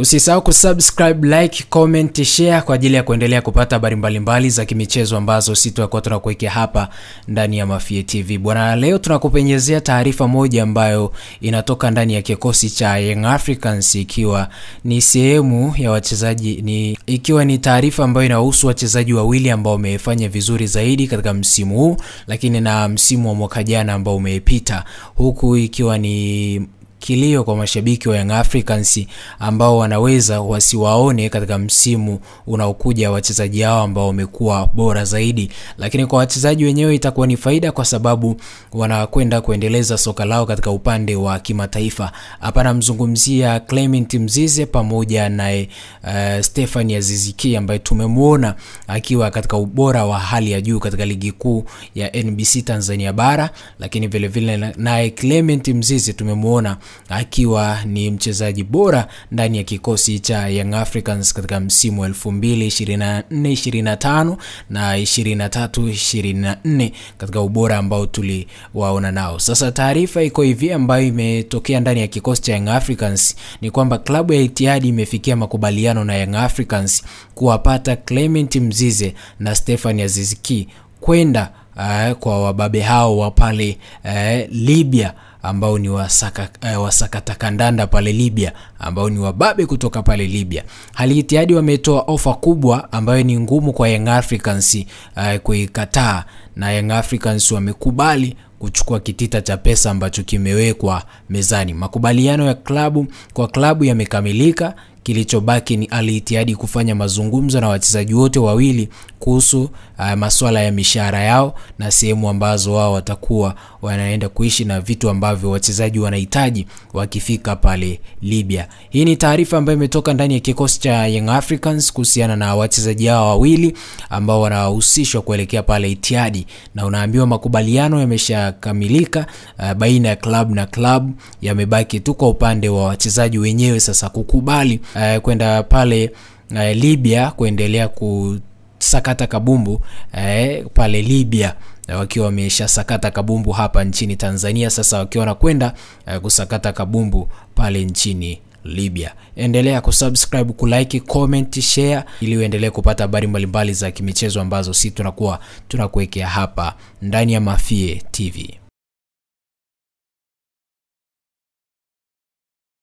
Usisahau kusubscribe, like, comment, share kwa ajili ya kuendelea kupata habari mbalimbali za kimichezo ambazo sisi tutakuwa tunakuwekea hapa ndani ya Mafie TV. Bwana, leo tunakupenyezea taarifa moja ambayo inatoka ndani ya kikosi cha Young Africans, ikiwa ni sehemu ya wachezaji, ikiwa ni taarifa ambayo inahusu wachezaji wawili ambao wamefanya vizuri zaidi katika msimu huu, lakini na msimu wa mwaka jana ambao umepita, huku ikiwa ni kilio kwa mashabiki wa Young Africans ambao wanaweza wasiwaone katika msimu unaokuja wachezaji hao ambao wamekuwa bora zaidi. Lakini kwa wachezaji wenyewe itakuwa ni faida, kwa sababu wanakwenda kuendeleza soka lao katika upande wa kimataifa. Hapa namzungumzia Clement Mzize pamoja na Stephanie Aziz Ki, ambaye tumemuona akiwa katika ubora wa hali ya juu katika ligi kuu ya NBC Tanzania bara, lakini vile vile naye Clement Mzize tumemuona akiwa ni mchezaji bora ndani ya kikosi cha Young Africans katika msimu 2024-25 na 23-24 katika ubora ambao tuliwaona nao. Sasa taarifa iko hivi ambayo imetokea ndani ya kikosi cha Young Africans ni kwamba klabu ya Etihad imefikia makubaliano na Young Africans kuwapata Clement Mzize na Stephanie Aziz Ki kwenda kwa wababe hao wa pale Libya, ambao ni wasakata kandanda pale Libya, ambao ni wababe kutoka pale Libya. Hali Etihad wametoa ofa kubwa ambayo ni ngumu kwa Young Africans kuikataa, na Young Africans wamekubali kuchukua kitita cha pesa ambacho kimewekwa mezani. Makubaliano ya klabu yamekamilika. Kilichobaki ni Al Ittihad kufanya mazungumzo na wachezaji wote wawili kuhusu masuala ya mishahara yao na sehemu ambazo wao watakuwa wanaenda kuishi na vitu ambavyo wachezaji wanahitaji wakifika pale Libya. Hii ni taarifa ambayo imetoka ndani ya kikosi cha Young Africans kuhusiana na wachezaji hao wawili ambao wanahusishwa kuelekea pale Ittihad, na unaambiwa makubaliano yameshakamilika baina ya club na club. Yamebaki tu kwa upande wa wachezaji wenyewe sasa kukubali kwenda pale Libya kuendelea kusakata kabumbu pale Libya, wakiwa wameshasakata kabumbu hapa nchini Tanzania. Sasa wakiwa wanakwenda kusakata kabumbu pale nchini Libya. Endelea kusubscribe, kulike, comment, share ili uendelee kupata habari mbalimbali za kimichezo ambazo sisi tunakuwekea hapa ndani ya Mafie TV.